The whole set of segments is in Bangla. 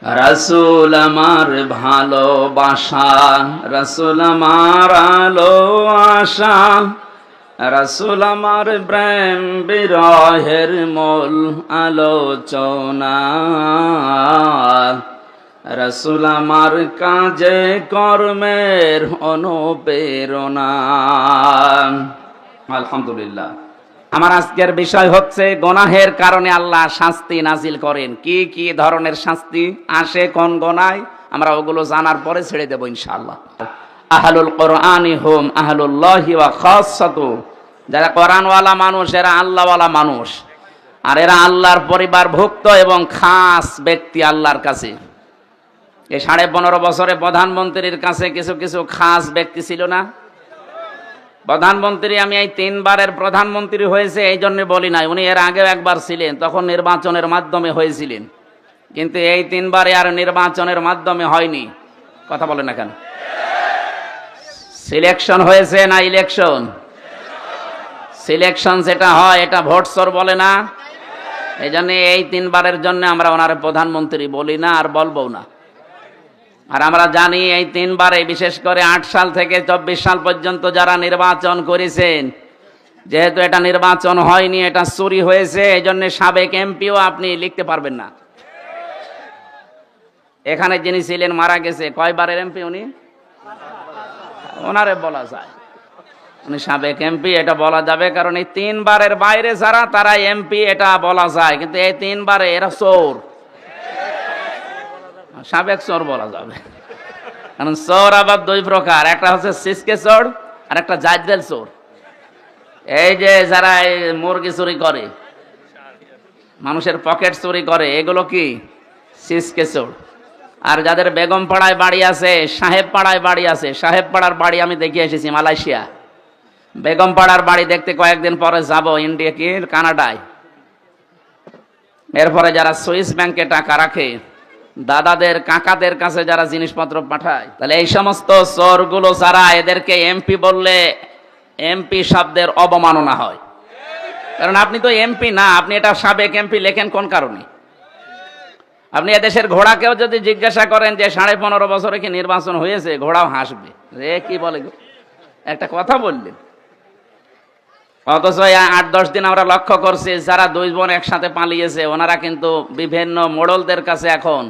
রাসূল আমার ভালোবাসা, রাসূল আমার আলো আশা, রাসূল আমার প্রেম বিরহের মূল আলোচনা, রাসূল আমার কাজে কর্মের অনুপ্রেরণা। আলহামদুলিল্লাহ। আমার আজকের বিষয় হচ্ছে গুনাহের কারণে আল্লাহ শাস্তি নাজিল করেন। কি কি ধরনের শাস্তি আসে কোন গুনায়, আমরা ওগুলো জানার পরে ছেড়ে দেব ইনশাআল্লাহ। আহলুল কোরআনি হুম আহলুল্লাহি ওয়া খাসসাতু, যারা কোরআনওয়ালা মানুষ এরা আল্লাহওয়ালা মানুষ, আর এরা আল্লাহর পরিবারভুক্ত এবং খাস ব্যক্তি আল্লাহর কাছে। এই 15.5 বছরে প্রধানমন্ত্রীর কাছে কিছু কিছু খাস ব্যক্তি ছিল না? প্রধানমন্ত্রী, আমি এই 3 বারের প্রধানমন্ত্রী হয়েছে এই জন্য বলি নাই, উনি এর আগেও একবার ছিলেন, তখন নির্বাচনের মাধ্যমে হয়েছিলেন, কিন্তু এই 3 বারে আর নির্বাচনের মাধ্যমে হয়নি। কথা বলেন না কেন? সিলেকশন হয়েছে না ইলেকশন? সিলেকশন যেটা হয় এটা ভোট চোর বলে না? এই জন্য এই 3 বারের জন্য আমরা ওনার প্রধানমন্ত্রী বলি না আর বলবো না। আর আমরা জানি এই 3 বারে, বিশেষ করে 8 সাল থেকে 24 সাল পর্যন্ত যারা নির্বাচন করেছেন, যেহেতু এটা নির্বাচন হয়নি, এটা চুরি হয়েছে, এই জন্য সাবেক এমপিও আপনি লিখতে পারবেন না। এখানে যিনি ছিলেন মারা গেছে, কয়বারের এমপি উনি? ওনারে বলা যায় উনি সাবেক এমপি, এটা বলা যাবে, কারণ এই 3 বারের বাইরে যারা তারা এমপি, এটা বলা যায়, কিন্তু এই 3 বারে এরা চোর। সাবেক চোর বলা যাবে, কারণ চোর আবার 2 প্রকার, একটা হচ্ছে সিসকে চোর আর একটা জাজরেল চোর। এই যে যারা মুরগি চুরি করে, মানুষের পকেট চুরি করে, এগুলো কি সিসকে চোর। আর যাদের বেগম পাড়ায় বাড়ি আছে, সাহেব পাড়ায় বাড়ি আছে, সাহেব পাড়ার বাড়ি আমি দেখে এসেছি মালয়েশিয়া, বেগম পাড়ার বাড়ি দেখতে কয়েকদিন পরে যাব ইন্ডিয়া কি কানাডায়। এরপরে যারা সুইস ব্যাংকে টাকা রাখে, দাদাদের কাকাদের কাছে যারা জিনিসপত্র পাঠায়, তাহলে এই সমস্ত চোরগুলো যারা, এদেরকে এমপি বললে এমপি শব্দের অবমাননা হয়, কারণ আপনি তো এমপি না, আপনি এটা সাবেক এমপি লেখেন কোন কারণে? আপনি এদেশের ঘোড়াকেও যদি জিজ্ঞাসা করেন যে 15.5 বছরে কি নির্বাচন হয়েছে, ঘোড়াও হাসবে, রে কি বলে একটা কথা বললেন। অথচ 8-10 দিন আমরা লক্ষ্য করছি যারা 2 বোন একসাথে পালিয়েছে, ওনারা কিন্তু বিভিন্ন মোড়লদের কাছে এখন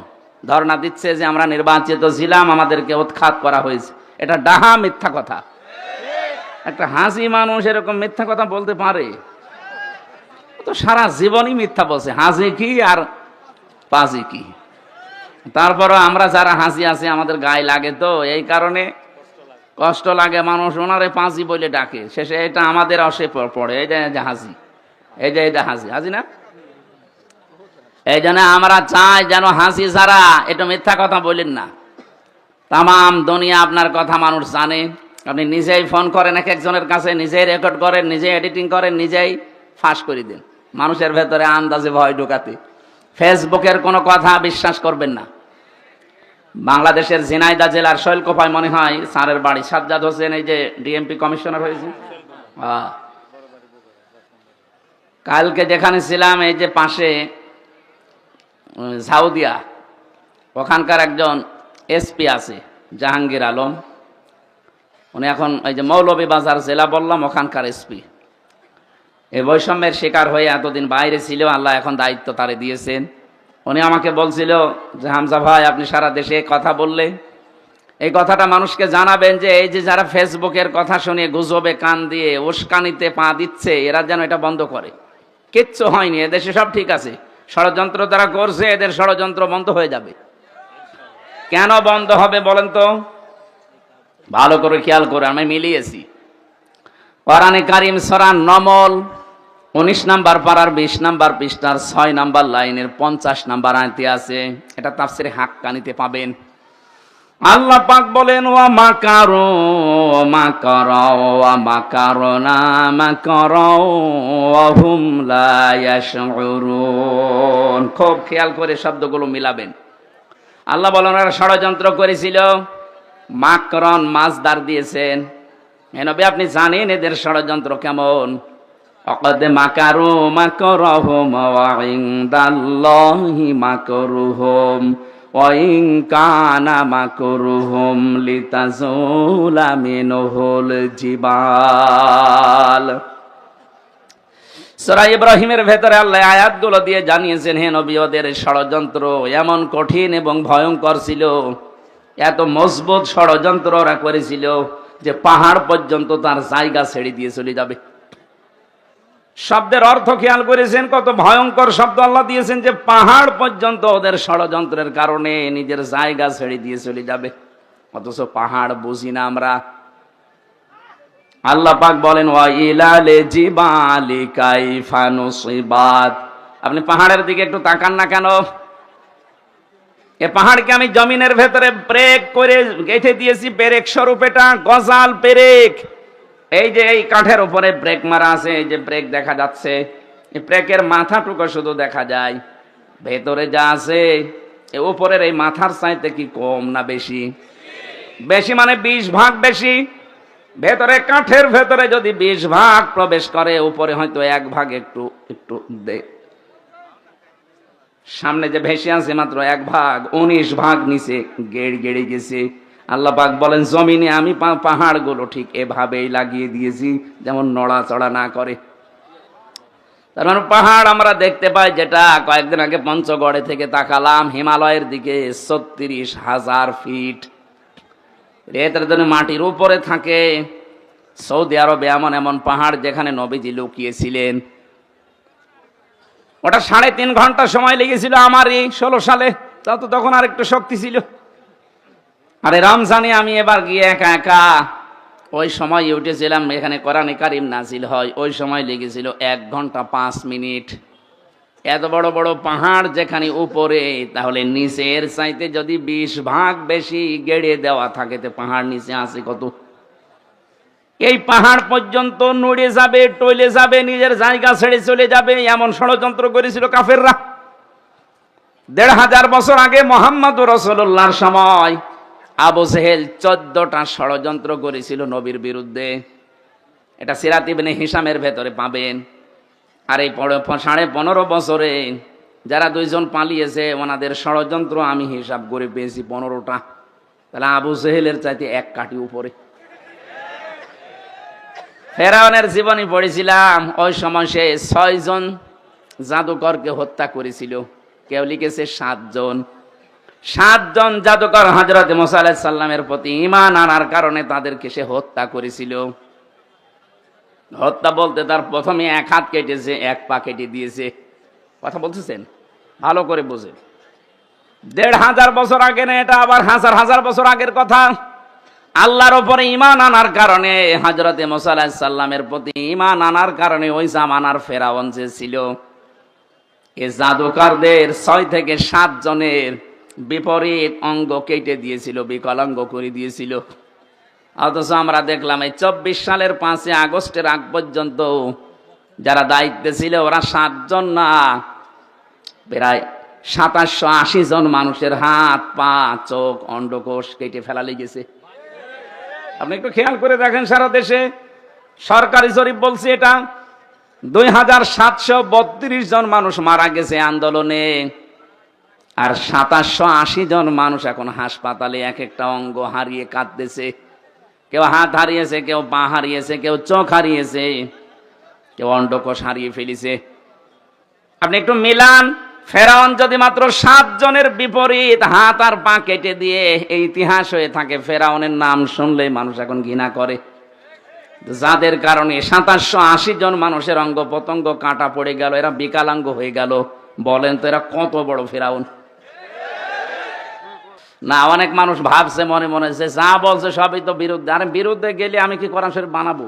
ধর্ণা দিচ্ছে যে আমরা নির্বাচিত ছিলাম, আমাদেরকে উৎখাত করা হয়েছে। এটা ডাহা মিথ্যা কথা। একটা হাসি মানুষ এরকম মিথ্যা কথা বলতে পারে? তো সারা জীবনই মিথ্যা বলছে, হাসি কি আর পাজি কি। তারপরও আমরা যারা হাসি আছি আমাদের গায়ে লাগে, তো এই কারণে কষ্ট লাগে। মানুষ ওনারে পাঁচি বলে ডাকে, শেষে এটা আমাদের অসে পড়ে, এই যে হাসি, এই যে এটা হাসি, হাসি না? এই জন্য আমরা চাই যেন হাসি ছাড়া এটা মিথ্যা কথা বলেন না। তামাম দুনিয়া আপনার কথা মানুষ জানে, আপনি নিজেই ফোন করেন এক একজনের কাছে, নিজেই রেকর্ড করেন, নিজেই এডিটিং করেন, নিজেই ফাঁস করে দেন, মানুষের ভেতরে আন্দাজে ভয় ঢোকাতে। ফেসবুকের কোনো কথা বিশ্বাস করবেন না। বাংলাদেশের ঝিনাইদহ জেলার শৈলকুপায় মনে হয় স্যারের বাড়ি, সাজ্জাদ হোসেন, এই যে ডিএমপি কমিশনার হয়েছে। কালকে যেখানে ছিলাম, এই যে পাশে সাউদিয়া, ওখানকার একজন এসপি আছে জাহাঙ্গীর আলম, উনি এখন এই যে মৌলভীবাজার জেলা বললাম, ওখানকার এসপি। এই বৈষম্যের শিকার হয়ে এতদিন বাইরে ছিল, আল্লাহ এখন দায়িত্ব তারে দিয়েছেন। উনি আমাকে বলছিল যে হামজা ভাই, আপনি সারা দেশে কথা বললে এই কথাটা মানুষকে জানাবেন যে এই যে যারা ফেসবুকের কথা শুনে গুজবে কান দিয়ে উস্কানিতে পা দিচ্ছে, এরা যেন এটা বন্ধ করে। কিচ্ছু হয়নি, এদেশে সব ঠিক আছে। ষড়যন্ত্র তারা করছে, এদের ষড়যন্ত্র বন্ধ হয়ে যাবে। কেন বন্ধ হবে বলেন তো? ভালো করে খেয়াল করে আমি মিলিয়েছি। কোরআনে কারীম সূরা নমল 19 নাম্বার পারার 20 নাম্বার পৃষ্ঠার 6 নাম্বার লাইনের 50 নাম্বার আয়াতে আছে। এটা তাফসীরে হাক্কানিতে পাবেন। আল্লাহ পাক বলেন, ওয়া মাকারু মাকারাও ওয়া মাকারনা মাকারাও ওয়া হুম লা ইয়াশউরুন। খুব খেয়াল করে শব্দগুলো মিলাবেন। আল্লাহ বলেন ওরা ষড়যন্ত্র করেছিল, মাকরন মাজদার দিয়েছেন। নবী আপনি জানেন এদের ষড়যন্ত্র কেমন। অকদ মাকারু মাকরহুম ওয়া ইনদাল্লাহি মাকরুহুম ওয়াইন কানা মাকরুহুম লিতাজুলা মিনহুল জিবাল। সূরা ইব্রাহিমের ভেতরে আল্লাহ আয়াতগুলো দিয়ে জানিয়েছেন, হে নবী, ওদের ষড়যন্ত্র এমন কঠিন এবং ভয়ঙ্কর ছিল, এত মজবুত ষড়যন্ত্র ওরা করেছিল যে পাহাড় পর্যন্ত তার জায়গা ছেড়ে দিয়ে চলে যাবে। শব্দের অর্থ খেয়াল করেছেন, কত ভয়ঙ্কর শব্দ আল্লাহ দিয়েছেন, যে পাহাড় পর্যন্ত ওদের ষড়যন্ত্রের কারণে নিজের জায়গা ছেড়ে দিয়ে চলে যাবে। অথচ পাহাড় বুঝি না আমরা। আল্লাহ পাক বলেন, ওয়া ইলালে জিবালি কাইফা নুসিবাত। আপনি পাহাড়ের দিকে একটু তাকান না কেন? এ পাহাড়কে আমি জমিনের ভেতরে ব্রেক করে গেঁথে দিয়েছি, পেরেক স্বরূপ, এটা গজাল পেরেক। এই যে এই কাঠের উপরে ব্রেক মারা আছে, এই যে ব্রেক দেখা যাচ্ছে, এই ব্রেকের মাথাটুকু শুধু দেখা যায়, ভেতরে যা আছে এ উপরের এই মাথার চাইতে কি কম না বেশি? বেশি মানে 20 ভাগ বেশি। ভেতরে কাঠের ভেতরে যদি 20 ভাগ প্রবেশ করে, উপরে হয়তো 1 ভাগ একটু একটু সামনে যে ভেসে আছে মাত্র 1 ভাগ, 19 ভাগ নিচে গেড়ে গেছে। আল্লাহ পাক বলেন, জমিনে আমি পাহাড়গুলো ঠিক এভাবেই লাগিয়ে দিয়েছি যেমন নড়াচড়া না করে। তার মানে পাহাড় আমরা দেখতে পাই, যেটা কয়েকদিন আগে পঞ্চগড়ে থেকে তাকালাম হিমালয়ের দিকে, 36,000 ফিট। এটার জন্য মাটির উপরে থাকে। সৌদি আরবে এমন এমন পাহাড় যেখানে নবীজি লুকিয়েছিলেন, ওটা 3.5 ঘন্টা সময় লেগেছিল আমার এই 16 সালে। তাও তো তখন আর একটু শক্তি ছিল। আরে রমজানে আমি এবার গিয়ে একা একা ওই সময় উঠেছিলাম, এখানে কোরআনে কারিম নাজিল হয়, ওই সময় লেগেছিল 1 ঘন্টা 5 মিনিট। এত বড় বড় পাহাড় যেখানে উপরে, তাহলে নিচের চাইতে যদি 20 ভাগ বেশি গেড়ে দেওয়া থাকে, তো পাহাড় নিচে আছে কত? এই পাহাড় পর্যন্ত নড়ে যাবে, টলে যাবে, নিজের জায়গা ছেড়ে চলে যাবে, এমন ষড়যন্ত্র করেছিল কাফেররা। 1500 বছর আগে মুহাম্মদুর রাসূলুল্লাহর সময় আবু জেহেল 14টা ষড়যন্ত্র করেছিল নবীর বিরুদ্ধে। এটা সিরাত ইবনে হিশামের ভেতরে পাবেন। আর এই 15.5 বছরে যারা 2 জন পালিয়েছে, ওনাদের ষড়যন্ত্র আমি হিসাব করে পেয়েছি 15টা। তাহলে আবু জেহেলের চাইতে 1 কাঠি উপরে। ফেরাউনের জীবনী পড়েছিলাম, ওই সময় সে 6 জন জাদুকরকে হত্যা করেছিল। কেউ লিখেছে 7 জন। 7 জন জাদুকর হযরত মুসা আলাইহিস সালামের প্রতি ঈমান আনার কারণে তাদেরকে সে হত্যা করেছিল। হত্যা বলতে তার প্রথমে 1 হাত কেটেছে, 1 পা কেটে দিয়েছে। কথা বলতেছেন? ভালো করে বুঝে। 1500 বছর আগে না, এটা আবার হাজার হাজার বছর আগের কথা। আল্লাহর উপরে ঈমান আনার কারণে, হযরত মুসা আলাইহিস সালামের প্রতি ঈমান আনার কারণে ওই জামানার ফেরাউন যে ছিল, এই জাদুকরদের 6 থেকে 7 জনের বিপরীত অঙ্গ কেটে দিয়েছিল, বিকলাঙ্গ করে দিয়েছিল। অথচ আমরা দেখলাম এই 24 সালের 5 আগস্টের আগ পর্যন্ত যারা দায়িত্বে ছিল, ওরা 7 জন না, প্রায় 2780 জন মানুষের হাত, পা, চোখ, অন্ডকোষ কেটে ফেলা লেগেছে। আপনি একটু খেয়াল করে দেখেন, সারা দেশে সরকারি জরিপ বলছে এটা 2732 জন মানুষ মারা গেছে আন্দোলনে, আর 2780 জন মানুষ এখন হাসপাতালে এক একটা অঙ্গ হারিয়ে কাঁদতেছে। কেউ হাত হারিয়েছে, কেউ পা হারিয়েছে, কেউ চোখ হারিয়েছে, কেউ অন্ডকোষ হারিয়ে ফেলেছে। আপনি একটু মিলান, ফেরাউন যদি মাত্র 7 জনের বিপরীত হাত আর পা কেটে দিয়ে এই ইতিহাস হয়ে থাকে, ফেরাউনের নাম শুনলেই মানুষ এখন ঘৃণা করে। যাদের কারণে 2780 জন মানুষের অঙ্গ প্রত্যঙ্গ কাটা পড়ে গেল, এরা বিকলাঙ্গ হয়ে গেল, বলেন তো এরা কত বড় ফেরাউন? না, অনেক মানুষ ভাবছে মনে মনে যে যা বলছে সবই তো বিরুদ্ধে। আরে বিরুদ্ধে গেলে আমি কি কোরআন শরীফ বানাবো?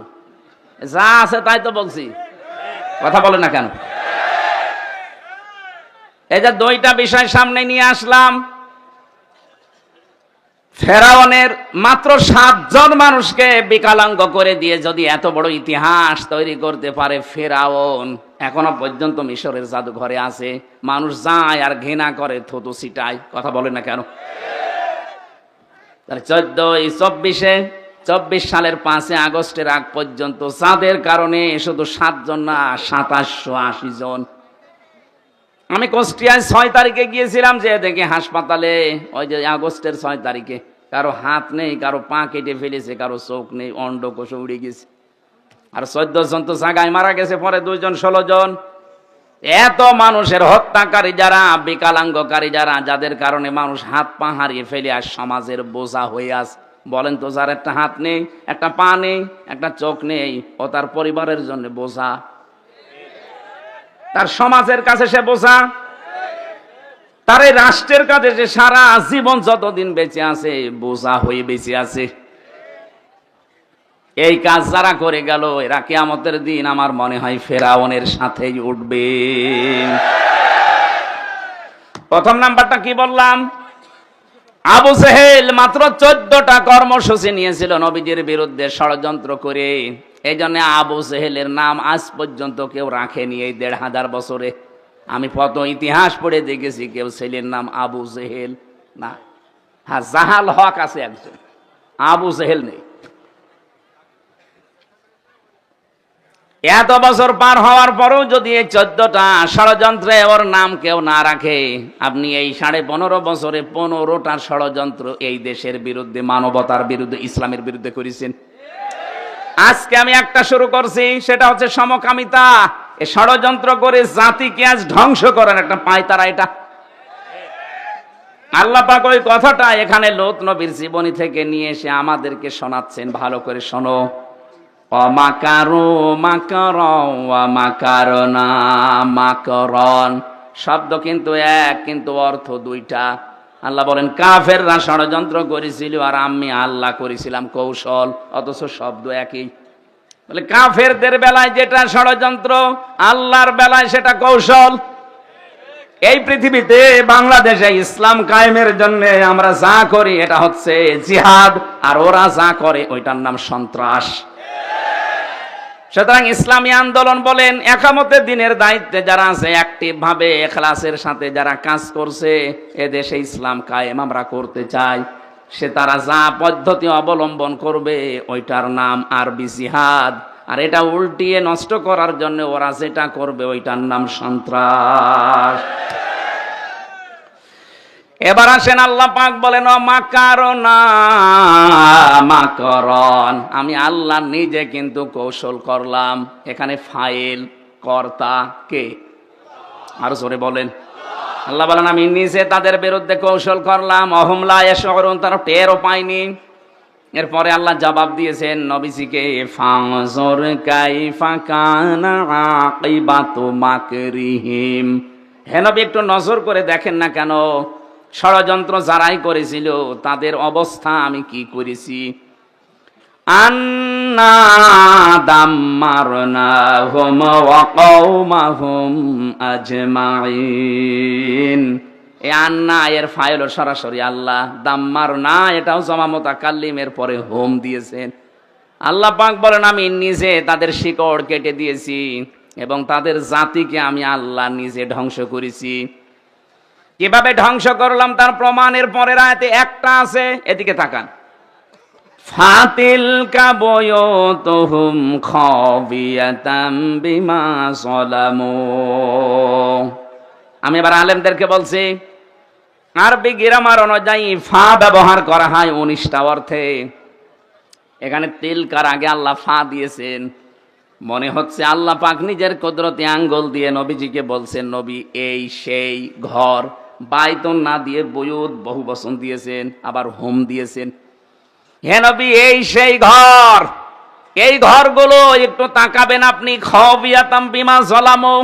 যা আছে তাই তো বলছি। কথা বলে না কেন? এই যে 2টা বিষয় সামনে নিয়ে আসলাম, ফেরাউনের মাত্র 7 জন মানুষকে বিকলাঙ্গ করে দিয়ে যদি এত বড় ইতিহাস তৈরি করতে পারে ফেরাউন, এখনো পর্যন্ত মিশরের জাদুঘরে আছে, মানুষ যায় আর ঘৃণা করে, থুতু ছিটায়। কথা বলে না কেন? তাহলে 24 সালের 5 আগস্টের আগ পর্যন্ত যাদের কারণে শুধু 7 জন না, 2780 জন। আমি কুষ্টিয়ায় 6 তারিখে গিয়েছিলাম, যে দেখি হাসপাতালে ওই যে আগস্টের 6 তারিখে কারো হাত নেই, কারো পা কেটে ফেলেছে, কারো চোখ নেই, অন্ডকোষ উড়ে গেছে। আর 14 জন তো জায়গায় মারা গেছে, পরে 2 জন 16 জন। এত মানুষের হত্যাকারী যারা, বিকলাঙ্গকারী যারা, যাদের কারণে মানুষ হাত পা হারিয়ে ফেলে আর সমাজের বোঝা হয়ে আছে। বলেন তো, যার একটা হাত নেই, একটা পা নেই, একটা চোখ নেই, ও তার পরিবারের জন্য বোঝা, তার সমাজের কাছে সে বোঝা, তার এই রাষ্ট্রের কাছে যে সারা জীবন যতদিন বেঁচে আছে বোঝা হয়ে বেঁচে আছে। এই কাজ যারা করে গেল, এরা কিয়ামতের দিন আমার মনে হয় ফেরাউনের সাথেই উঠবে। প্রথম নাম্বারটা কি বললাম? আবু জেহেল মাত্র 14টা কর্মসূচি নিয়েছিল নবীজির বিরুদ্ধে ষড়যন্ত্র করে। এই জন্য আবু জেহেলের নাম আজ পর্যন্ত কেউ রাখেনি এই 1500 বছরে। আমি কত ইতিহাস পড়ে দেখেছি, কেউ ছেলের নাম আবু জেহেল না। হ্যাঁ, জাহাল হক আছে একজন, আবু জেহেল নেই। এত বছর পার হওয়ার পরও যদি এই 14টা ষড়যন্ত্রে ওর নাম কেউ না রাখে, আপনি এই 15.5 বছরে 15টা ষড়যন্ত্র এই দেশের বিরুদ্ধে, মানবতার বিরুদ্ধে, ইসলামের বিরুদ্ধে করেছেন। আজকে আমি একটা শুরু করছি, সেটা হচ্ছে সমকামিতা। এই ষড়যন্ত্র করে জাতিকে আজ ধ্বংস করার একটা পায়তারা এটা। আল্লাহ পাক ওই কথাটা এখানে লূত নবীর জীবনী থেকে নিয়ে এসে আমাদেরকে শোনাচ্ছেন। ভালো করে শোনো। অমাকারু মাকারন ওয়া মাকারনা মাকারন, শব্দ কিন্তু এক, কিন্তু অর্থ দুইটা। আল্লাহ বলেন কাফেররা ষড়যন্ত্র করেছিল আর আমি আল্লাহ করেছিলাম কৌশল, অথচ শব্দ একই। বলে কাফেরদের বেলায় যেটা ষড়যন্ত্র, আল্লাহর বেলায় সেটা কৌশল। এই পৃথিবীতে বাংলাদেশে ইসলাম কায়েমের জন্য আমরা যা করি এটা হচ্ছে জিহাদ, আর ওরা যা করে ওইটার নাম সন্ত্রাস। সুতরাং ইসলামী আন্দোলন বলেন, একামতের দিনের দায়িত্বে যারা আছে, অ্যাক্টিভ ভাবে ইখলাসের সাথে যারা কাজ করছে, এদেশে ইসলাম কায়েম আমরা করতে চাই, সে তারা যা পদ্ধতি অবলম্বন করবে ওইটার নাম আরবি জিহাদ, আর এটা উল্টিয়ে নষ্ট করার জন্য ওরা যেটা করবে ওইটার নাম সন্ত্রাস। এবার আসেন, আল্লাহ পাক বলেন মাকারনা মাকারন, আমি আল্লাহ নিজে কিন্তু কৌশল করলাম। এখানে ফাইল, কর্তা কে? আর জোরে বলেন। আল্লাহ বলেন আমি নিজে তাদের বিরুদ্ধে কৌশল করলাম। অহুম লা ইয়াশউরুন, তারা টেরও পায়নি। এরপরে আল্লাহ জবাব দিয়েছেন নবীজিকে, ফানজুর কাইফা কানা আকিবাতু মাকরিহিম। হে নবী, একটু নজর করে দেখেন না কেন ষড়যন্ত্র যারাই করেছিল তাদের অবস্থা আমি কি করেছি। আন্না দাম্মারনাহুম ওয়া কওমাহুম আজমাইন। এই আন্না এর ফাইল সরাসরি আল্লাহ, দাম্মারনা এটাও জমা মুতাকাল্লিমের পরে হোম দিয়েছেন। আল্লাহ পাক বলেন আমি নিজে তাদের শিকড় কেটে দিয়েছি এবং তাদের জাতিকে আমি আল্লাহ নিজে ধ্বংস করেছি। কিভাবে ধ্বংস করলাম তার প্রমাণের পরের আয়াতে একটা আছে, এদিকে তাকান। ফাতিলকা বুয়ুতুহুম খাবিয়াতাম বিমা যালামু। আমি এবার আলেমদেরকে বলছি, আরবি গ্রামার অনুযায়ী ফা ব্যবহার করা হয় 19টা অর্থে। এখানে তিলকার আগে আল্লাহ ফা দিয়েছেন। মনে হচ্ছে আল্লাহ পাক নিজের কুদরতি আঙ্গুল দিয়ে নবীজিকে বলছেন, নবী এই সেই ঘর। বাইতুন না দিয়ে বুয়ুত বহু বচন দিয়েছেন, আবার হোম দিয়েছেন। হে নবী এই সেই ঘর, এই ঘরগুলো একটু তাকাবেন আপনি। খাবিয়াতাম বিমা যালামু,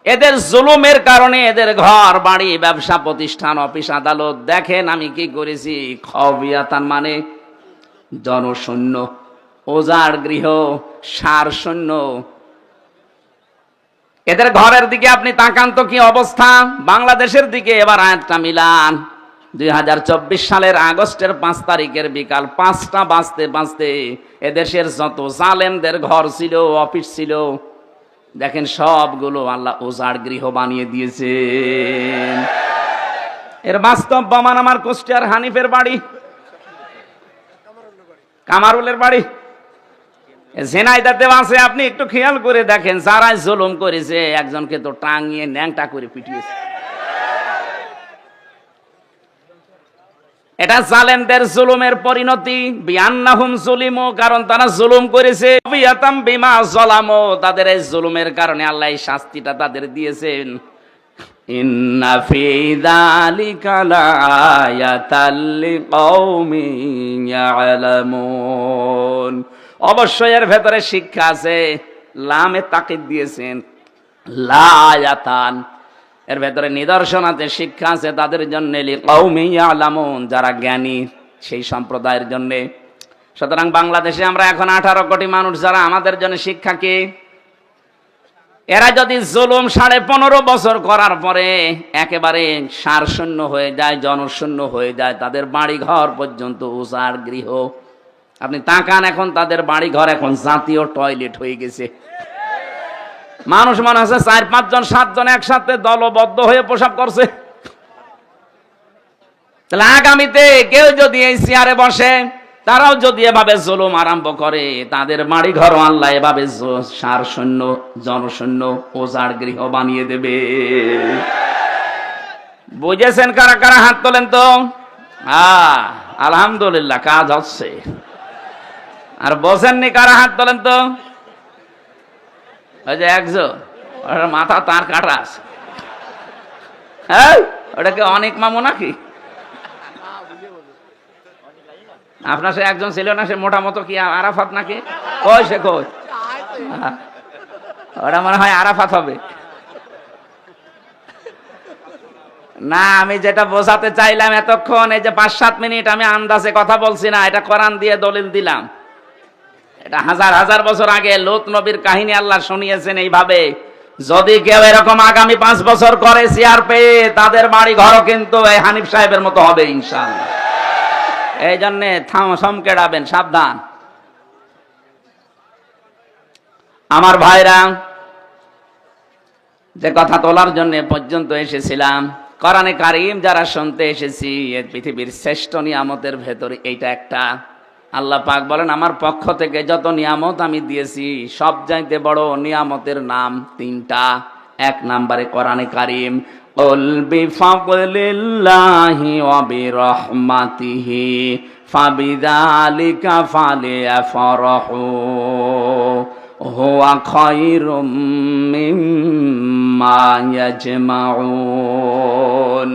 এদের জুলুমের কারণে এদের ঘর বাড়ি, ব্যবসা প্রতিষ্ঠান, অফিস আদালত, দেখেন আমি কি করেছি। খাবিয়াতান মানে জনশূন্য, ওজার গৃহ, সার শূন্য। এদের ঘরের দিকে আপনি তাকান তো কি অবস্থা। বাংলাদেশের দিকে এবার আয়াতটা মিলান। 2024 সালের আগস্টের 5 তারিখের বিকাল 5টা বাজতে বাজতে এদেশের যত জালেমদের ঘর ছিল, অফিস ছিল, দেখেন সবগুলো আল্লাহ ওজার গৃহ বানিয়ে দিয়েছেন। এর বাস্তব প্রমাণ আমার কুষ্টিয়ার হানিফের বাড়ি, কামারুলের বাড়ি। ঝিনাইদহতে আছে, আপনি একটু খেয়াল করে দেখেন, যারা জুলুম করেছে একজনকে তো টাঙিয়ে ন্যাংটা করে পিটিয়েছে। এটা জালেমদের জুলুমের পরিণতি, বিআন্নাহুম জুলিমু, কারণ তারা জুলুম করেছে, বিয়াতাম বিমা যালামু, তাদের এই জুলুমের কারণে আল্লাহ এই শাস্তিটা তাদের দিয়েছেন। ইন্না ফি যালিকা লাআয়াতাল লিকাউমিন ইয়ালামুন, অবশ্যই এর ভেতরে শিক্ষা আছে। লামে তাকিদ দিয়েছেন, লাআয়াতান, এর ভেতরে নিদর্শন আছে, শিক্ষা আছে তাদের জন্য, লিকাউমিন ইয়ালামুন, যারা জ্ঞানী সেই সম্প্রদায়ের জন্য। সুতরাং বাংলাদেশে আমরা এখন 18 কোটি মানুষ, যারা আমাদের জন্য শিক্ষা কি? এরা যদি জুলুম 15.5 বছর করার পরে একেবারে সারশূন্য হয়ে যায়, জনশূন্য হয়ে যায়, তাদের বাড়ি ঘর পর্যন্ত উজাড় গৃহ। আপনি তাকান, এখন তাদের বাড়ি ঘর এখন জাতীয় টয়লেট হয়ে গেছে। মানুষ মনে হচ্ছে 4-5 জন 7 জন একসাথে দলবদ্ধ হয়ে প্রসাব করছে। তাহলে আগামীতে কেউ যদি এই চেয়ারে বসে, তারাও যদি এভাবে জুলুম আরম্ভ করে, তাদের বাড়ি ঘর আল্লাহ এভাবে সারশূন্য, জনশূন্য, ওজাড় গৃহ বানিয়ে দেবে। বুঝেছেন কারা কারা? হাত তোলেন তো। আলহামদুলিল্লাহ, কাজ হচ্ছে। আর বোঝেননি কারা? হাত তোলেন তো। ওই যে একজন, ওর মাথা তার কাটা আছে। হ্যাঁ, ওটাকে অনেক মামু নাকি? আপনার সে একজন ছিল না, সে মোটা মতো কি আরাফাত নাকি? কই সে কই? ওরা মনে হয় আরাফাত হবে না। আমি যেটা বোঝাতে চাইলাম এতক্ষণ, এই যে 5-7 মিনিট আমি আন্দাজে কথা বলছি না, এটা কোরআন দিয়ে দলিল দিলাম। এটা হাজার হাজার বছর আগে লূত নবীর কাহিনী আল্লাহ শুনিয়েছেন এইভাবে। যদি কেউ এরকম আগামী 5 বছর করে চেয়ার পেয়ে, তাদের বাড়ি ঘরও কিন্তু এই হানিফ সাহেবের মতো হবে ইনশাআল্লাহ। এই জন্যে সমকেড়াবেন, সাবধান। আমার ভাইরা, যে কথা তোলার জন্য পর্যন্ত এসেছিলাম, কোরআনে কারীম যারা শুনতে এসেছি, এই পৃথিবীর শ্রেষ্ঠ নিয়ামতের ভেতরে এইটা একটা। আল্লাহ পাক বলেন, আমার পক্ষ থেকে যত নিয়ামত আমি দিয়েছি, সব চাইতে বড় নিয়ামতের নাম 3টা। 1 নম্বরে কোরআনে কারীম, কুল বিফাদলিল্লাহি ওয়া বিরহমাতিহি ফাবিযালিকা ফালিয়াফরাহু হুয়া খায়রুম মিম্মা ইয়াজমাউন।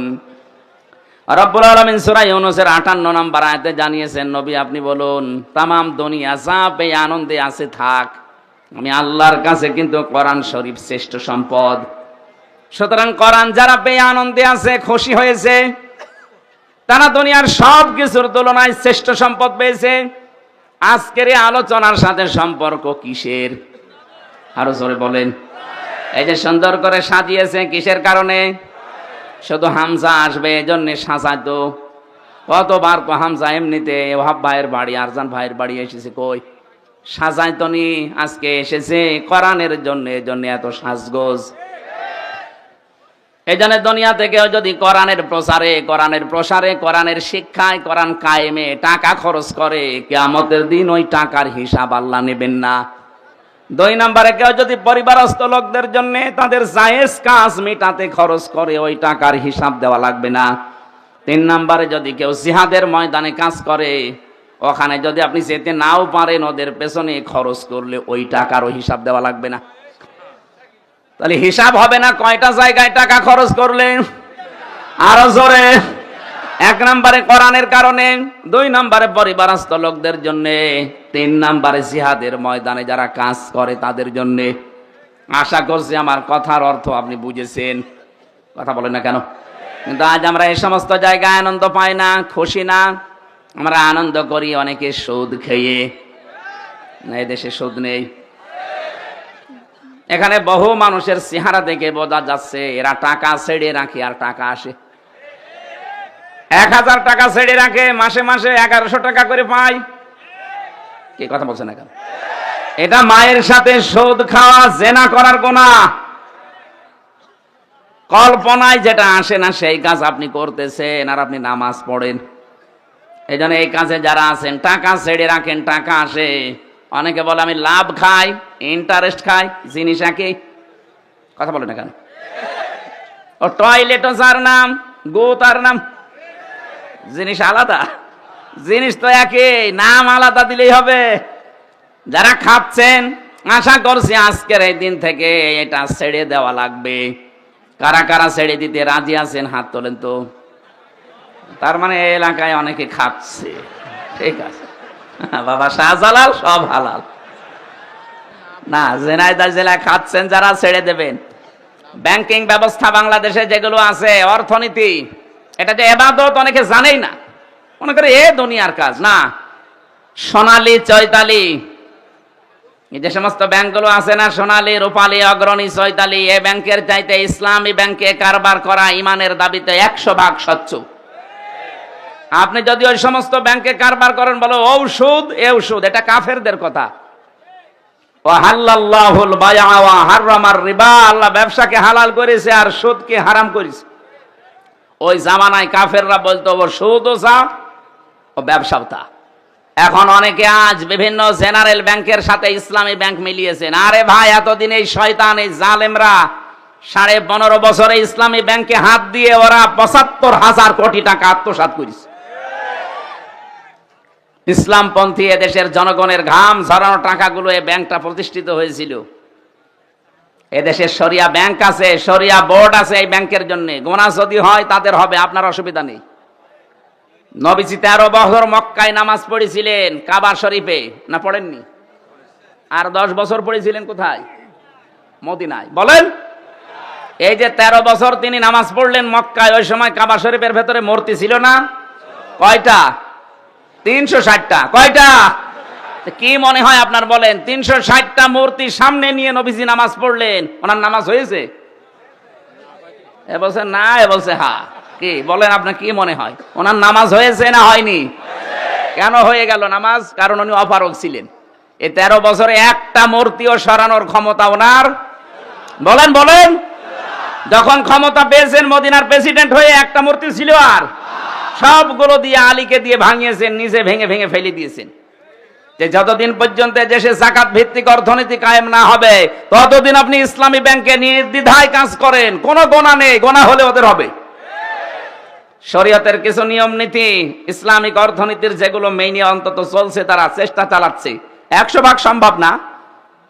রব্বুল আলামিন সূরা ইউনূসের 58 নম্বর আয়াতে জানিয়েছেন, নবী আপনি বলুন, তামাম দুনিয়া যা পেয়ে আনন্দে আছে থাক, আমি আল্লাহর কাছে কিন্তু কোরআন শরীফ শ্রেষ্ঠ সম্পদ। সুতরাং কোরআন যারা পেয়ে আনন্দে আছে, খুশি হয়েছে, তারা দুনিয়ার সব কিছুর তুলনায় শ্রেষ্ঠ সম্পদ পেয়েছে। আজকের এই আলোচনার সাথে সম্পর্ক কিসের? আরো জোরে বলেন। এই যে সুন্দর করে সাজিয়েছে, কিসের কারণে? শুধু হামজা আসবে এজন্য সাজাতো। কতবার তো হামজা এমনিতে ওহাব ভাইয়ের বাড়ি, আরজান ভাইয়ের বাড়ি এসেছে, কই সাজাইতনি, আজকে এসেছে কোরআনের জন্য, এজন্য এত সাজগোজ। এই জন্য দুনিয়া থেকে যদি কোরআনের প্রসারে, কোরআনের শিক্ষায়, কোরআন কায়েমে টাকা খরচ করে, কিয়ামতের দিন ওই টাকার হিসাব আল্লাহ নেবেন না। 2 নম্বরে কেউ যদি পরিবারস্থ লোকদের জন্য তাদের জায়েজ কাজ মেটাতে খরচ করে, ওই টাকার হিসাব দেওয়া লাগবে না। 3 নম্বরে যদি কেউ জিহাদের ময়দানে কাজ করে, ওখানে যদি আপনি যেতে নাও পারেন, ওদের পেছনে খরচ করলে ওই টাকারও হিসাব দেওয়া লাগবে না। তাহলে হিসাব হবে না কয়টা জায়গায় টাকা খরচ করলে? আরো জোরে। 1 নম্বরে কোরআনের কারণে, 2 নম্বরে পরিবারস্থ লোকদের জন্য, 3 নম্বরে জিহাদের ময়দানে যারা কাজ করে তাদের জন্য। আশা করছি আমার কথার অর্থ আপনি বুঝেছেন। কথা বলেন না কেন? কিন্তু আজ আমরা এই সমস্ত জায়গায় আনন্দ পাই না, খুশি না। আমরা আনন্দ করি অনেকে সুদ খেয়ে। না, এদেশে সুদ নেই। এখানে বহু মানুষের চেহারা দেখে বোঝা যাচ্ছে এরা টাকা ছেড়ে রাখে আর টাকা আসে। 1000 টাকা ছেড়ে রাখে, মাসে মাসে 1100 টাকা করে পায়। কি কথা বলছেন এখন? এটা মায়ের সাথে সুদ খাওয়া, জেনা করার গুনাহ। কল্পনায় যেটা আসে না সেই কাজ আপনি করতেছেন, আর আপনি নামাজ পড়েন। এই জন্য এই কাজে যারা আছেন, টাকা ছেড়ে রাখেন, টাকা আসে, অনেকে বলে আমি লাভ খাই, ইন্টারেস্ট খাই, জিনিস একই। কথা বলে না কেন? ও টয়লেটও যার নাম, গো তার নাম, জিনিস আলাদা? জিনিস তো একই, নাম আলাদা দিলেই হবে। যারা খাচ্ছেন, আশা করছি আজকের এই দিন থেকে এটা ছেড়ে দেওয়া লাগবে। কারা কারা ছেড়ে দিতে রাজি আছেন হাত তোলেন তো। তার মানে এই এলাকায় অনেকে খাচ্ছে, ঠিক আছে বাবা, শাহজালাল সব হালাল না। ঝিনাইদহ জেলায় খাচ্ছেন যারা, ছেড়ে দেবেন। ব্যাংকিং ব্যবস্থা বাংলাদেশে যেগুলো আছে, অর্থনীতি, এটা যে ইবাদত অনেকে জানেই না, মনে করে এ দুনিয়ার কাজ না। সোনালী, চৈতালি, এই যে সমস্ত ব্যাংকগুলো আছে না, সোনালী, রূপালী, অগ্রণী, চৈতালি, এ ব্যাংকের চাইতে ইসলামী ব্যাংকে কারবার করা ইমানের দাবিতে 100% স্বচ্ছ। আপনি যদি ওই সমস্ত ব্যাংকে কারবার করেন, বলো ঔষধ এ ঔষধ, এটা কাফেরদের কথা। ওয়াহাল্লাল্লাহুল বায়আ ওয়া হাররামার রিবা, আল্লাহ ব্যবসাকে হালাল করেছে আর সুদকে হারাম করেছে। ওই জামানায় কাফেররা বলতো ও সুদও চা ও ব্যবসাও তা। এখন অনেকে আজ বিভিন্ন জেনারেল ব্যাংকের সাথে ইসলামী ব্যাংক মিলিয়েছেন। আরে ভাই, এতদিন এই শয়তান, এই জালেমরা 15.5 বছরে ইসলামী ব্যাংকে হাত দিয়ে ওরা 75,000 কোটি টাকা আত্মসাৎ করেছে। ইসলামপন্থী এদেশের জনগণের ঘাম ঝরানো টাকাগুলো এই ব্যাংকটা প্রতিষ্ঠিত হয়েছিল। এদেশের শরিয়া ব্যাংক আছে, শরিয়া বোর্ড আছে এই ব্যাংকের জন্য। গোনা যদি হয় তাদের হবে, আপনার অসুবিধা নেই। নবীজি 13 বছর মক্কায় নামাজ পড়েছিলেন, কাবা শরীফে, না পড়েননি? আর 10 বছর পড়েছিলেন কোথায়? মদিনায়। বলেন, এই যে 13 বছর তিনি নামাজ পড়লেন মক্কায়, ওই সময় কাবা শরীফের ভেতরে মূর্তি ছিল না? কয়টা? 360টা। কয়টা? কি মনে হয় আপনার বলেন? 360টা মূর্তি সামনে নিয়ে নবীজি নামাজ পড়লেন, ওনার নামাজ হয়েছে? এ বলছে না, এ বলছে হ্যাঁ। কি বলেন, আপনার কি মনে হয় ওনার নামাজ হয়েছে না হয়নি? কেন হয়ে গেল নামাজ? কারণ উনি অপারগ ছিলেন। এই 13 বছরে একটা মূর্তিও সরানোর ক্ষমতা ওনার, বলেন বলেন। যখন ক্ষমতা পেয়েছেন মদিনার প্রেসিডেন্ট হয়ে, একটা মূর্তি ছিল আর? সবগুলো দিয়ে আলীকে দিয়ে ভাঙিয়েছেন, নিজে ভেঙে ভেঙে ফেলে দিয়েছেন। যে যতদিন পর্যন্ত দেশে যাকাত ভিত্তিক অর্থনীতি কায়েম না হবে, ততদিন আপনি ইসলামী ব্যাংকে নির্দ্বিধায় কাজ করেন, কোনো গোনা নেই, গোনা হলে ওদের হবে। শরীয়তের কিছু নিয়ম নীতি ইসলামিক অর্থনীতির যেগুলো মেনে অন্তত চলছে, তারা চেষ্টা চালাচ্ছে। 100% সম্ভব না,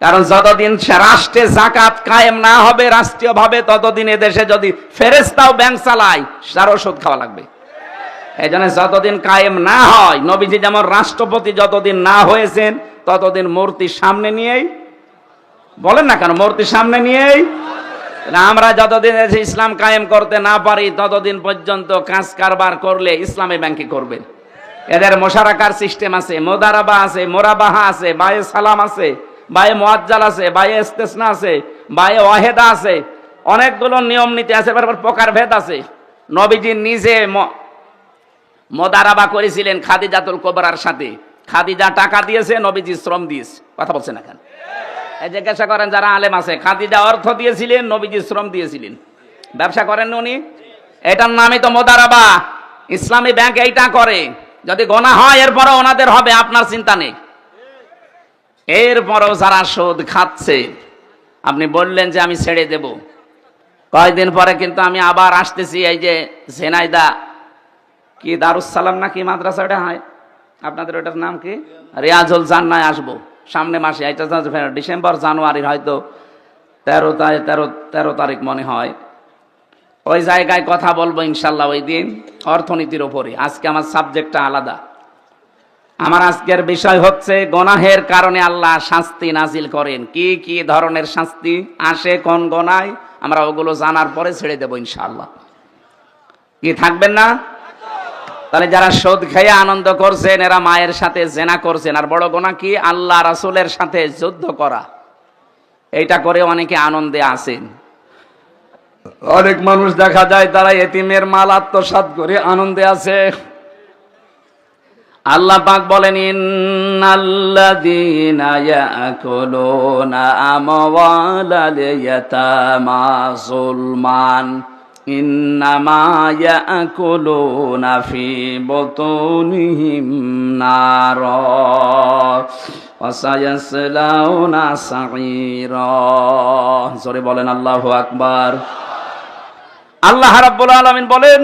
কারণ যতদিন রাষ্ট্রে যাকাত কায়েম না হবে রাষ্ট্রীয়ভাবে, ততদিন এদেশে যদি ফেরেশতাও ব্যাংক চালায়, তারও সুদ খাওয়া লাগবে। এই জন্য যতদিন কায়েম না হয়, নবীজি যেমন রাষ্ট্রপতি যতদিন না হয়েছেন, ততদিন মূর্তির সামনে নিয়েই, বলেন না কেন, মূর্তির সামনে নিয়েই আমরা যতদিন ইসলাম কায়েম করতে না পারি, ততদিন পর্যন্ত কাজ কারবার করলে ইসলামী ব্যাংকে করবেন। এদের মোশারাকার সিস্টেম আছে, মোদারাবা আছে, মোরাবাহা আছে, বায়ে সালাম আছে, বায়ে মুআজ্জাল আছে, বায়ে ইস্তেসনা আছে, বায়ে ওয়াহেদা আছে, অনেকগুলো নিয়ম নীতি আছে, প্রকার ভেদ আছে। নবীজি নিজে মোদারাবা করেছিলেন খাদিজাতুল কুবরার সাথে। খাদিজা টাকা দিয়েছে, নবীজি শ্রম দিয়েছে। কথা বলছেন না কেন? এই জিজ্ঞাসা করেন যারা আলেম আছে, খাদিজা অর্থ দিয়েছিলেন, নবীজি শ্রম দিয়েছিলেন। ব্যবসা করেন উনি? এটার নামই তো মোদারাবা। ইসলামী ব্যাংক এইটা করে। যদি গোনা হয় এরপরও ওনাদের হবে, আপনার চিন্তা নেই। এরপরও যারা সুদ খাচ্ছে, আপনি বললেন যে আমি ছেড়ে দেব, কয়েকদিন পরে কিন্তু আমি আবার আসতেছি। এই যে ঝিনাইদহ কি দারুস সালাম না কি মাদ্রাসা, ওটা হয় আপনাদের, ওটার নাম কি, রিয়াজুল জান্নায় আসবো সামনে মাসে। এটা ডিসেম্বর জানুয়ারির হয়তো 13 তারিখ মনে হয়। ওই জায়গায় কথা বলবো ইনশাল্লাহ ওই দিন, অর্থনীতির ওপরে। আজকে আমার সাবজেক্টটা আলাদা। আমার আজকের বিষয় হচ্ছে গোনাহের কারণে আল্লাহ শাস্তি নাজিল করেন। কি কি ধরনের শাস্তি আসে কোন গোনায়, আমরা ওগুলো জানার পরে ছেড়ে দেবো ইনশাল্লাহ। কি থাকবেন না? তাহলে যারা সুদ খেয়ে আনন্দ করছেন, এরা মায়ের সাথে জেনা করছেন। আর বড় গোনা কি? আল্লাহ রাসূলের সাথে যুদ্ধ করা। এইটা করে অনেকে আনন্দে আছেন। অনেক মানুষ দেখা যায় তারা এতিমের মাল আত্মসাৎ করে আনন্দে আছে। আল্লাহ পাক বলেন, ইন্নাল্লাযীনা ইয়াকুলুনা আমওয়ালাল ইয়াতামা যুলমান ইন্নামা ইয়াকুলুনা ফি বুতুনিহিম নারা ওয়াসায়াসলাউনা সাঈরা। জোরে বলেন আল্লাহু আকবার। আল্লাহ রাব্বুল আলামিন বলেন,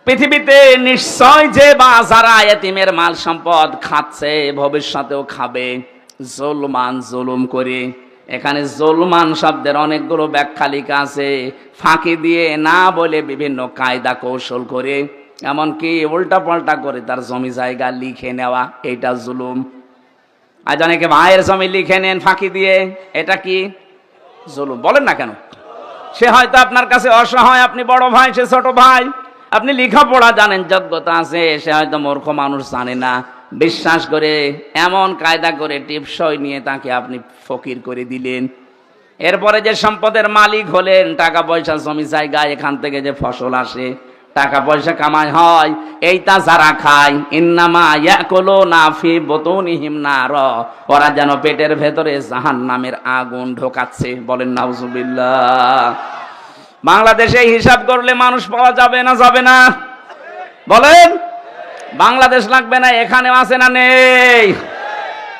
পৃথিবীতে নিশ্চয় যে বা যারা এতিমের মাল সম্পদ খাচ্ছে ভবিষ্যতেও খাবে জুলমান, জুলুম করে। এখানে জুলমান শব্দের অনেকগুলো ব্যাখ্যা লেখা আছে, ফাঁকি দিয়ে না বলে বিভিন্ন কায়দা কৌশল করে, এমনকি উল্টা পাল্টা করে তার জমি জায়গা লিখে নেওয়া, এটা জুলুম। আজ অনেকে ভাইয়ের জমি লিখে নেন ফাঁকি দিয়ে, এটা কি জুলুম? বলেন না কেন? সে হয়তো আপনার কাছে অসহায়, আপনি বড় ভাই, সে ছোট ভাই, আপনি লেখাপড়া জানেন, যোগ্যতা আছে, সে হয়তো মূর্খ মানুষ, জানে না, বিশ্বাস করে এমন কায়দা করে টিপসই নিয়ে তাকে আপনি ফকির করে দিলেন। এরপরে যে সম্পদের মালিক হলেন, টাকা পয়সা জমি জায়গা, এখান থেকে যে ফসল আসে, টাকা পয়সা কামাই হয়, এইটা যারা খায়, ইন্নামা ইয়াকুলুনা ফি বুতুনিহিম নার, ওরা যেন পেটের ভেতরে জাহান্নামের আগুন ঢোকাচ্ছে। বলেন নাউজুবিল্লাহ। বাংলাদেশে হিসাব করলে মানুষ পাওয়া যাবে না, যাবে না? বলেন, বাংলাদেশ লাগবে না? এখানেও আছে না নেই?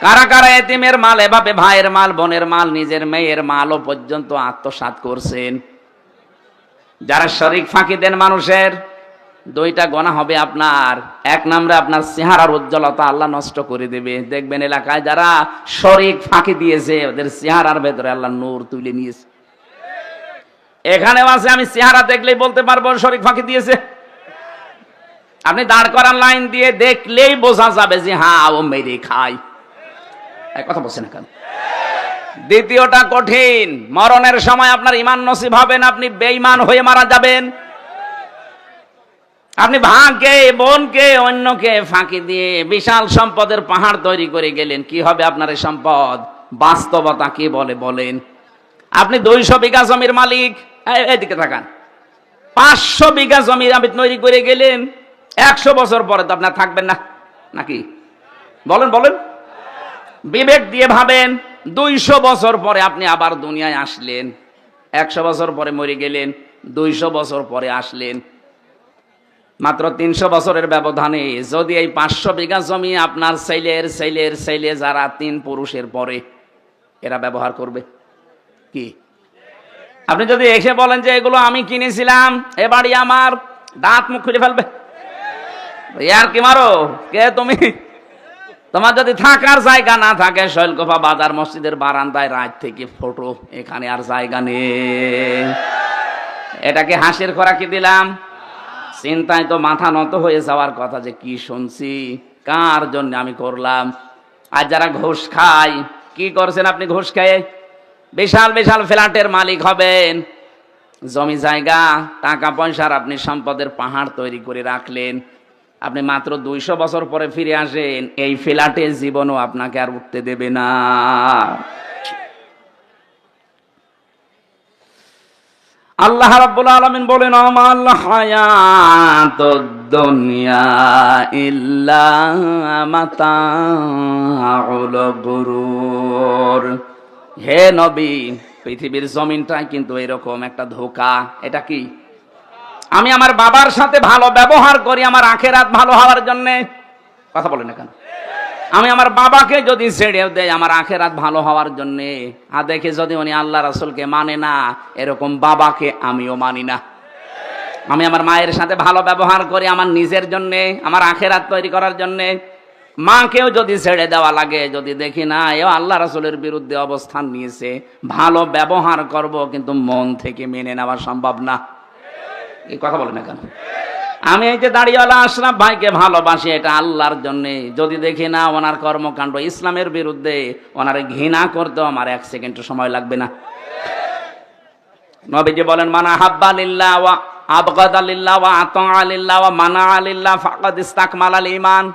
কারা কারা এতিমের মাল এভাবে ভাইয়ের মাল, বোনের মাল, নিজের মেয়ের মালও পর্যন্ত আত্মসাৎ করছেন? যারা শরীক ফাঁকি দেন মানুষের, দুইটা গোনা হবে আপনার। এক নম্বরে আপনার চেহারার উজ্জ্বলতা আল্লাহ নষ্ট করে দেবে। দেখবেন এলাকায় যারা শরীক ফাঁকি দিয়েছে, ওদের চেহারার ভেতরে আল্লাহ নূর তুলে নিয়েছে। এখানেও আছে, আমি চেহারা দেখলেই বলতে পারবো শরীক ফাঁকি দিয়েছে। আপনি দাঁড় করান লাইন দিয়ে, দেখলেই বোঝা যাবে যে হ্যাঁ ও মেরে খায়। কথা বলছে না কেন? দ্বিতীয়টা কঠিন, মরণের সময় আপনার ঈমান নসিব হবে না, আপনি বেঈমান হয়ে মারা যাবেন। আপনি ভাইকে, বোনকে, অন্যকে ফাঁকি দিয়ে বিশাল সম্পদের পাহাড় তৈরি করে গেলেন, কি হবে আপনার এই সম্পদ? বাস্তবতা কি বলে বলেন? আপনি 200 বিঘা জমির মালিক, এদিকে তাকান, 500 বিঘা জমি আপনি তৈরি করে গেলেন, 100 বছর পরে তো আপনার থাকবেন না, নাকি? বলেন বলেন, বিবেক দিয়ে ভাবেন। 200 বছর পরে আপনি আবার দুনিয়ায় আসলেন, 100 বছর পরে মরে গেলেন, 200 বছর পরে আসলেন, মাত্র 300 বছরের ব্যবধানে যদি এই 500 বিঘা জমি আপনার ছেলের ছেলের ছেলে, যারা 3 পুরুষের পরে, এরা ব্যবহার করবে কি? আপনি যদি এসে বলেন যে এগুলো আমি কিনেছিলাম, এ বাড়ি আমার, দাঁত মুখ খুলে ফেলবে। আর কি মারো কে তুমি? তোমার যদি থাকার জায়গা না থাকে, শৈলকুপা বাজার মসজিদের বারান্দায় রাত থেকে ফটো, এখানে আর জায়গা নেই। এটাকে হাসির খোরাকি দিলাম? চিন্তায় তো মাথা নত হয়ে যাওয়ার কথা, যে কি শুনছি, কার জন্য আমি করলাম। আর যারা ঘুষ খায়, কি করছেন আপনি ঘুষ খেয়ে? বিশাল বিশাল ফ্ল্যাটের মালিক হবেন, জমি জায়গা, টাকা পয়সার আপনি সম্পদের পাহাড় তৈরি করে রাখলেন। আপনি মাত্র 200 বছর পরে ফিরে আসেন, এই ফ্ল্যাটে জীবনও আপনাকে আর উঠতে দেবে না। আল্লাহ রাব্বুল আলামিন বলেন, আমাল হায়াতুদ দুনিয়া ইল্লা মাতাউল গুরুর। হে নবী, পৃথিবীর জমিনটাই কিন্তু এরকম একটা ধোঁকা। এটা কি? আমি আমার বাবার সাথে ভালো ব্যবহার করি আমার আখেরাত ভালো হওয়ার জন্য। কথা বলেন না কেন? আমি আমার বাবাকে যদি ছেড়ে দেই আমার আখেরাত ভালো হওয়ার জন্য, আর দেখে যদি উনি আল্লাহ রাসূলকে মানে না, এরকম বাবাকে আমিও মানি না। আমি আমার মায়ের সাথে ভালো ব্যবহার করি আমার নিজের জন্য, আমার আখেরাত তৈরি করার জন্য। মাকেও যদি ছেড়ে দেওয়া লাগে, যদি দেখি না এও আল্লাহ রাসূলের বিরুদ্ধে অবস্থান নিয়েছে, ভালো ব্যবহার করব, কিন্তু মন থেকে মেনে নেওয়া সম্ভব না। এই কথা বলে না কেন? আমি এই যে দাড়িওয়ালা আশরাফ ভাইকে ভালোবাসি, এটা আল্লাহর জন্য। যদি দেখি না ওনার কর্মকাণ্ড ইসলামের বিরুদ্ধে, ওনার ঘৃণা করতেও আমার 1 সেকেন্ড সময় লাগবে না। নবীজি বলেন, মানা হাব্বা লিল্লাহ ওয়া আবগাদা লিল্লাহ ওয়া আতা লিল্লাহ ওয়া মানা লিল্লাহ ফাকাদ ইসতাকমালাল ঈমান।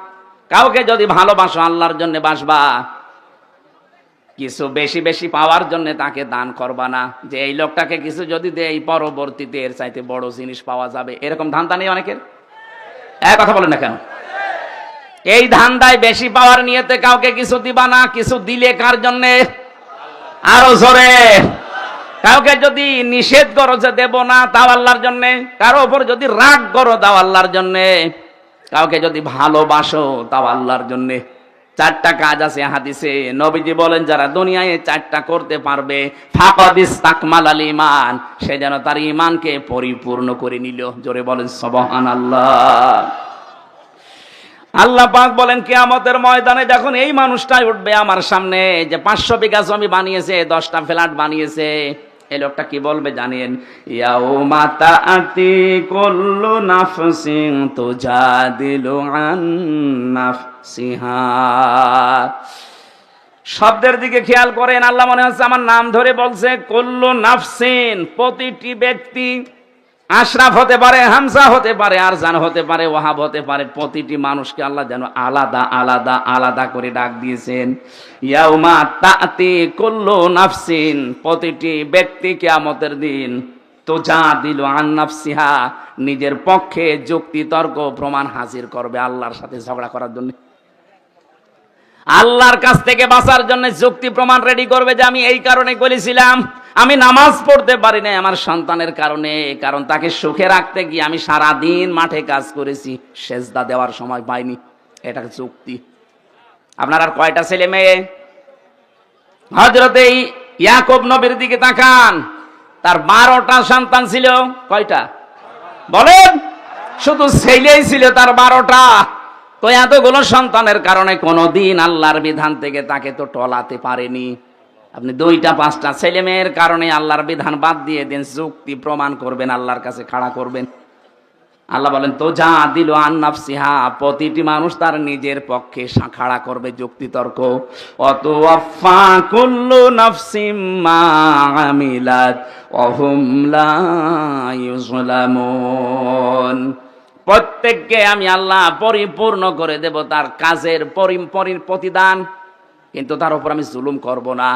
কাউকে যদি ভালোবাসো আল্লাহর জন্য বাসবা, কিছু বেশি বেশি পাওয়ার জন্য তাকে দান করবা না, যে এই লোকটাকে কিছু যদি দেই পরবর্তীতে এর চাইতে বড় জিনিস পাওয়া যাবে, এরকম ধান্দা নেই অনেকের। এক কথা বলেন না কেন? এই ধান্দায় বেশি পাওয়ার নিয়েতে কাউকে কিছু দিবা না। কিছু দিলে কার জন্যে? আরো জোরে। কাউকে যদি নিষেধ করো যে দেব না, তাও আল্লাহর জন্যে। কারো উপর যদি রাগ করো, তাও আল্লাহর জন্যে। কাউকে যদি ভালোবাসো, তাও আল্লাহর জন্যে। চারটা কাজ আছে হাদিসে। নবীজি বলেন যারা দুনিয়ায় চারটা করতে পারবে ফাকাদ ইসতাকমালাল ঈমান, সে যেন তার ঈমানকে পরিপূর্ণ করে নিল। জোরে বলেন সুবহানাল্লাহ। আল্লাহ পাক বলেন কিয়ামতের ময়দানে যখন এই মানুষটাই উঠবে আমার সামনে, যে 500 বিঘা জমি বানিয়েছে, 10টা ফ্ল্যাট বানিয়েছে, এই লোকটা কি বলবে জানেন? ইয়াউমা তাআতি কুল্লু নাফসিন তুজাদিলু আন নাফসিহা। শব্দের দিকে খেয়াল করেন, আল্লাহ মনে হচ্ছে আমার নাম ধরে বলছে। কুল্লু নাফসিন, প্রতিটি ব্যক্তি, আশরাফ হতে পারে, হামজা হতে পারে, আরজান হতে পারে, ওয়াহাব হতে পারে, প্রতিটি মানুষকে আল্লাহ যেন আলাদা আলাদা আলাদা করে ডাক দিয়েছেন। ইয়াউমা তাআতি কুল্লু নাফসিন, প্রতিটি ব্যক্তি কিয়ামতের দিন তুজাদিলু আন নাফসিহা, নিজের পক্ষে যুক্তি তর্ক প্রমাণ হাজির করবে আল্লাহর সাথে ঝগড়া করার জন্য। আল্লাহর কাছ থেকে বাঁচার জন্য যুক্তি প্রমাণ রেডি করবে যে আমি এই কারণে করেছিলাম, আমি নামাজ পড়তে পারি না আমার সন্তানের কারণে, কারণ তাকে সুখে রাখতে গিয়ে আমি সারাদিন মাঠে কাজ করেছি, সেজদা দেওয়ার সময় পাইনি। এটা যুক্তি। আপনার আর কয়টা ছেলে মেয়ে? হযরতে ইয়াকুব নবীর দিকে তাকান, তার 12টা সন্তান ছিল। কয়টা বলেন? শুধু ছেলেই ছিল তার 12টা। তো এতগুলো সন্তানের কারণে কোনোদিন আল্লাহর বিধান থেকে তাকে তো টলাতে পারেনি। আপনি 2টা 5টা ছেলে মেয়ের কারণে আল্লাহর বিধান বাদ দিয়ে দেন, যুক্তি প্রমাণ করবেন, আল্লাহর কাছে খাড়া করবেন। আল্লাহ বলেন তুজাদিলু আন নাফসিহা, প্রতিটি মানুষ তার নিজের পক্ষে খাড়া করবে যুক্তি তর্ক। ওয়াতুওয়াফা কুল্লু নাফসিম মা আমিলাত ওয়া হুম লা ইউযলামুন, প্রত্যেককে আমি আল্লাহ পরিপূর্ণ করে দেব তার কাজের প্রতিদান, কিন্তু তার উপর আমি জুলুম করব না।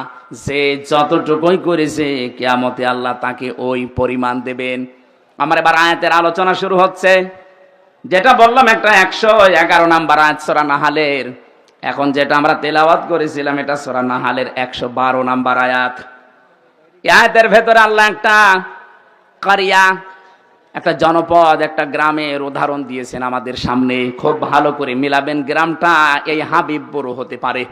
যে যতটুকুই করেছে কিয়ামতে আল্লাহ তাকে ওই পরিমাণ দেবেন। আমার এবার আয়াতের আলোচনা শুরু হচ্ছে। যেটা বললাম একটা 111 নাম্বার আয়াত সূরা নাহালের। এখন যেটা আমরা তেলাওয়াত করেছিলাম এটা সূরা নাহালের 112 নাম্বার আয়াত। এই আয়াতের ভেতরে আল্লাহ একটা কারিয়া, একটা জনপদ, একটা গ্রামের উদাহরণ দিয়েছেন আমাদের সামনে। খুব ভালো করে মিলাবেন। গ্রামটা এই হাবিবপুর হতে পারে।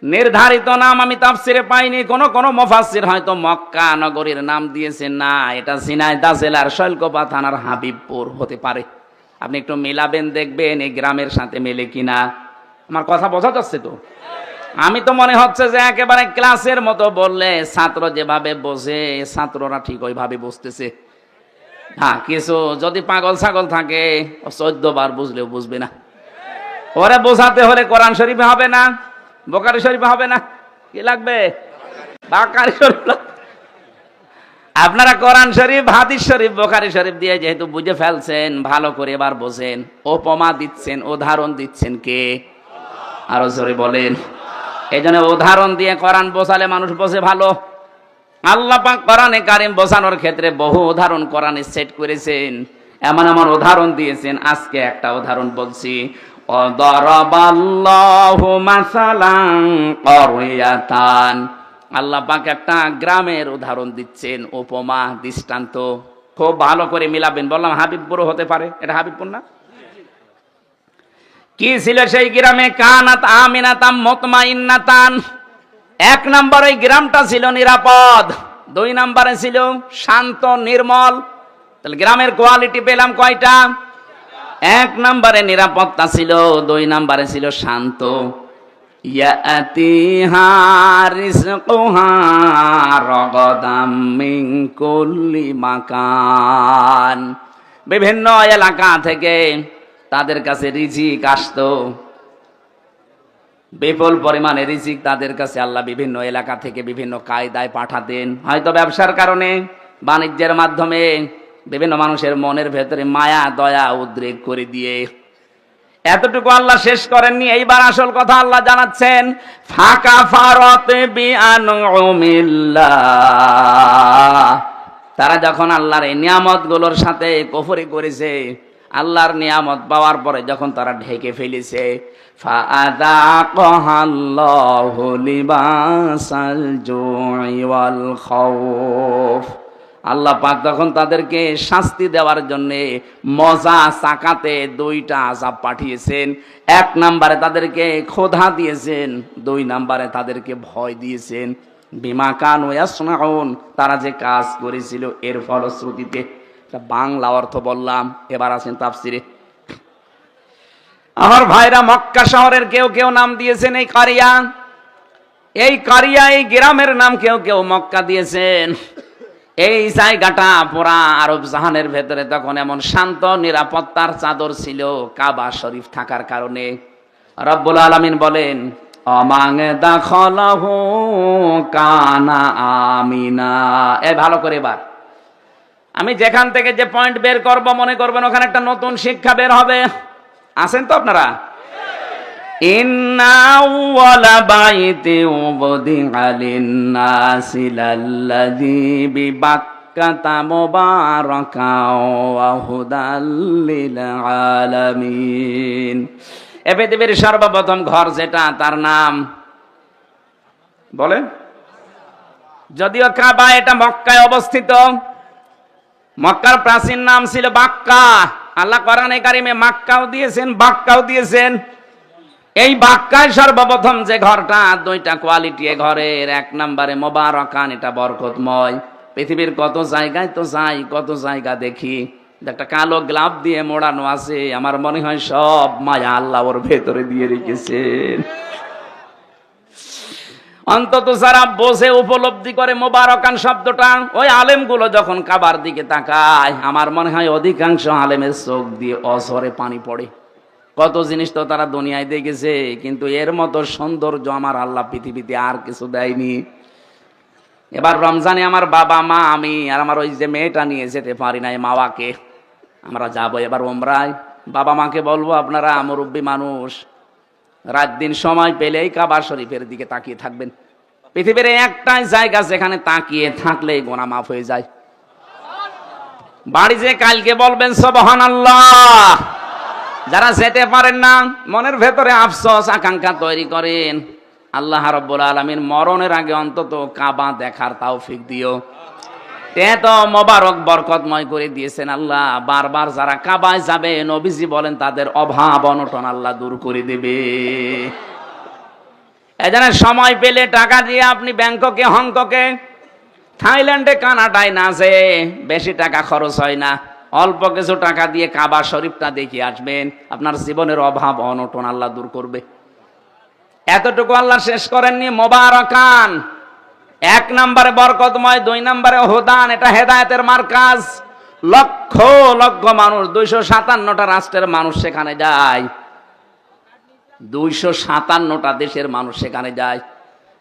নির্ধারিত নাম আমি তাফসিরে পাইনি। কোন মুফাসসির হয়তো মক্কা নগরীর নাম দিয়েছেন, না, এটা ঝিনাইদহ জেলার শৈলকুপা থানার হাবিবপুর হতে পারে। আপনি একটু মিলাবেন, দেখবেন এই গ্রামের সাথে মেলে কিনা। আমার কথা বোঝা যাচ্ছে তো? আমি তো মনে হচ্ছে যে একেবারে ক্লাসের মতো বললে ছাত্র যেভাবে বোঝে ছাত্ররা ঠিক ওইভাবে বুঝতেছে। হ্যাঁ, কিছু যদি পাগল ছাগল থাকে 14 বার বুঝলেও বুঝবে না। ওরে বোঝাতে হলে কোরআন শরীফে হবে না, বুখারী শরীফে হবে না, কি লাগবে? বুখারী শরীফ। আপনারা কোরআন শরীফ, হাদিস শরীফ, বুখারী শরীফ দিয়ে যেহেতু বুঝে ফেলছেন, ভালো করে এবার বোঝেন। উপমা দিচ্ছেন, উদাহরণ দিচ্ছেন কে? আরো জোরে বলেন। এই জন্য উদাহরণ দিয়ে কোরআন বোঝালে মানুষ বোঝে ভালো। আল্লাহ পাক কোরআনে কারীম বোঝানোর ক্ষেত্রে বহু উদাহরণ কোরআনে সেট করেছেন, এমন এমন উদাহরণ দিয়েছেন। আজকে একটা উদাহরণ বলছি। ওয়াদারাবাল্লাহু মাসালান ক্বরিয়াতান, আল্লাহ পাক একটা গ্রামের উদাহরণ দিচ্ছেন, উপমা, দৃষ্টান্ত। খুব ভালো করে মিলাবেন। বললাম হাবিবপুর হতে পারে, এটা হাবিবপুর না? কি ছিল সেই গ্রামে? কানাত আমিনাতাম মুতমাইন্নাতান। 1 নম্বরে গ্রামটা ছিল নিরাপদ, 2 নম্বরে ছিল শান্ত নির্মল। তাহলে গ্রামের কোয়ালিটি পেলাম কয়টা? 1 নম্বরে নিরাপত্তা ছিল, 2 নম্বরে ছিল শান্ত। ইয়াতিহা রিজকুহা রাগাদাম মিন কুল্লি মাকান, বিভিন্ন এলাকা থেকে তাদের কাছে রিজিক আসতো, বিপুল পরিমাণে রিজিক তাদের কাছে আল্লাহ বিভিন্ন এলাকা থেকে বিভিন্ন কায়দায় পাঠাতেন। হয়তো ব্যবসার কারণে, বাণিজ্যের মাধ্যমে বিভিন্ন মানুষের মনের ভেতরে মায়া দয়া উদ্রেক করে দিয়ে। এতটুকু আল্লাহ শেষ করেননি। এইবার আসল কথা আল্লাহ জানাচ্ছেন, ফাকাফারাত বিআনউমিল্লাহ, তারা যখন আল্লাহর এই নিয়ামতগুলোর সাথে কুফরি করেছে, আল্লাহর নিয়ামত পাওয়ার পরে যখন তারা ঢেকে ফেলেছে, ফাআযাকাহাল্লাহু লিবাসাল জুই ওয়াল খাউফ, আল্লাহ পাক তখন তাদেরকে শাস্তি দেওয়ার জন্য মজা চাকাতে দুইটা আযাব পাঠিয়েছেন। এক নম্বরে তাদেরকে ক্ষুধা দিয়েছেন, দুই নম্বরে তাদেরকে ভয় দিয়েছেন। বিমা কানু ইয়াসনাউন, তারা যে কাজ করেছিল এর ফলশ্রুতিতে। বাংলা অর্থ বললাম, এবার আছেন তাফসিরে। আমার ভাইরা, মক্কা শহরের কেউ কেউ নাম দিয়েছেন এই কারিয়া, এই কারিয়া, এই গ্রামের নাম কেউ কেউ মক্কা দিয়েছেন। এই জায়গাটা পুরা আরব জাহানের ভেতরে তখন এমন শান্ত নিরাপত্তার চাদর ছিল কাবা শরীফ থাকার কারণে। রব্বুল আলামিন বলেন, অমাং দাখলাহু কানা আমিনা। এই ভালো করে এবার আমি যেখান থেকে যে পয়েন্ট বের করব মনে করবেন ওখানে একটা নতুন শিক্ষা বের হবে। আছেন তো আপনারা? ইন্না আউওয়ালা বাইতি উবদিআ লিন-নাসি লাল্লাযী বিবাক্কাতা মুবারাকাও ওয়া হুদাল লিল আলামিন। এ পৃথিবীর সর্বপ্রথম ঘর যেটা, তার নাম বলেন। যদিও কাবা এটা মক্কায় অবস্থিত, মক্কার প্রাচীন নাম ছিল বাক্কা। আল্লাহ কোরআনে কারিমে মাক্কাও দিয়েছেন, বাক্কাও দিয়েছেন। এই বাক্কায় সর্বপ্রথম যে ঘরটা, দুইটা কোয়ালিটি এই ঘরের। এক নম্বরে মোবারকান, এটা বরকতময়। পৃথিবীর কত জায়গায় তো যাই, কত জায়গা দেখি একটা কালো গ্লাভ দিয়ে মোড়ানো আছে, আমার মনে হয় সব মায়া আল্লাহ ওর ভেতরে দিয়ে রেখেছেন। অন্তত যারা বোঝে, উপলব্ধি করে মোবারকান শব্দটা, ওই আলেমগুলো যখন কাবার দিকে তাকায়, আমার মনে হয় অধিকাংশ আলেমের চোখ দিয়ে অঝরে পানি পড়ে। কত জিনিস তো তারা দুনিয়ায় দেখেছে, কিন্তু এর মতো সৌন্দর্য আমার আল্লাহ পৃথিবীতে আর কিছু দেয়নি। এবার রমজানে আমার বাবা মা, আমি আর আমার ওই যে মেয়েটা নিয়ে যেতে পারি নাই মাওয়াকে, আমরা যাবো এবার উমরায়। বাবা মাকে বলবো, আপনারা মুরব্বী মানুষ, রাত দিন সময় পেলেই কাবা শরীফের দিকে তাকিয়ে থাকবেন। পৃথিবীর একটাই জায়গা যেখানে তাকিয়ে থাকলেই গোনা মাফ হয়ে যায়। বাড়ি যে কালকে বলবেন সুবহানাল্লাহ। যারা যেতে পারেন না, মনের ভেতরে আফসোস আকাঙ্ক্ষা তৈরি করেন, আল্লাহ রাব্বুল আলামিন মরণের আগে অন্তত কাবা দেখার তৌফিক দিও। তো মোবারক বরকতময় করে দিয়েছেন আল্লাহ। বারবার যারা কাবায় যাবে, নবীজি বলেন তাদের অভাব অনটন আল্লাহ দূর করে দেবে। এজন্য সময় পেলে টাকা দিয়ে আপনি ব্যাংককে, হংকংয়ে, থাইল্যান্ডে, কানাডায় না যেয়ে, বেশি টাকা খরচ হয় না, অল্প কিছু টাকা দিয়ে কাবা শরীফটা দেখে আসবেন, আপনার জীবনের অভাব অনটন আল্লাহ দূর করবে। এতটুকু আল্লাহ শেষ করেননি। মোবারকান এক নম্বরে বরকতময়, দুই নম্বরে হুদান, এটা হেদায়েতের মার্কাজ। লক্ষ লক্ষ মানুষ, 257টা রাষ্ট্রের মানুষ সেখানে যায়, 257টা দেশের মানুষ সেখানে যায়।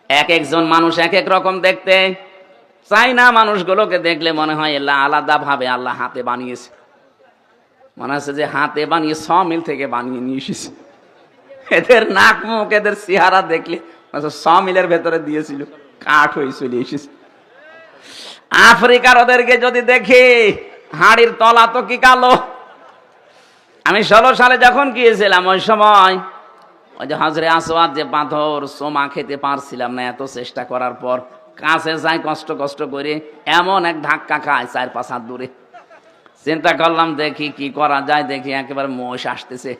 এক একজন মানুষ এক এক রকম দেখতে। চাইনা মানুষগুলোকে দেখলে মনে হয় এলা আলাদা ভাবে আল্লাহ হাতে বানিয়েছে, মনে হচ্ছে যে হাতে বানিয়ে 6 মিল থেকে বানিয়ে নিয়ে এসেছে। এদের নাক মুখ, এদের চেহারা দেখলে 6 মিলের ভেতরে দিয়েছিল, কাঠ হয়ে চলে এসেছে। আফ্রিকার ওদেরকে যদি দেখি, হাড়ির তলা তো কি কালো। আমি 16 সালে যখন গিয়েছিলাম, ওই সময় ওই যে হাজরে আসওয়াদ যে পাথর, সোমা খেতে পারছিলাম না, এত চেষ্টা করার পর কাছে যাই কষ্ট কষ্ট করে, এমন এক ধাক্কা খায় 4-5 হাত দূরে। চিন্তা করলাম দেখি কি করা যায়, দেখি একেবারে মোষ আসতেছে,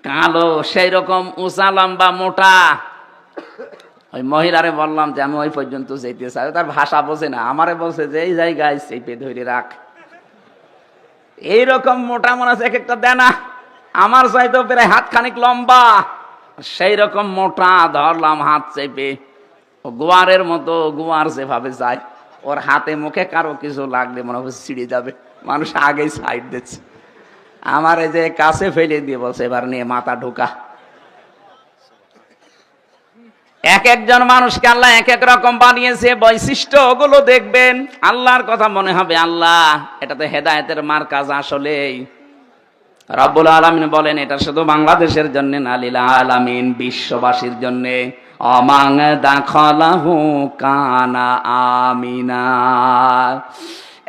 কালো, সেই রকম উঁচা লম্বা মোটা। ওই মহিলারে বললাম যে আমি ওই পর্যন্ত যেতে চাই। তার ভাষা বোঝে না, আমারে বলছে যে এই জায়গায় চেপে ধরে রাখ। এইরকম মোটা মনে আছে এক একটা দেনা, আমার চাইতেও প্রায় হাতখানিক লম্বা, সেই রকম মোটা। ধরলাম হাত চেপে, গোয়ারের মতো, গোয়ার যেভাবে যায়, ওর হাতে মুখে কারো কিছু লাগলে মনে হচ্ছে ছিঁড়ে যাবে, মানুষ আগেই সাইড দিচ্ছে। আমার এই যে কাছে ফেলে দিয়ে বলছে এবার নিয়ে মাথা ঢোকা। এক একজন মানুষকে আল্লাহ এক এক রকম বানিয়েছে, বৈশিষ্ট্য ওগুলো দেখবেন, আল্লাহর কথা মনে হবে আল্লাহ, এটা তো হেদায়েতের মার্কাজ। আসলেই রব্বুল আলামিন বলেন এটা শুধু বাংলাদেশের জন্য না, লিল আলামিন, বিশ্ববাসীর জন্য। অমাং দাখলাহু কানা আমিনা।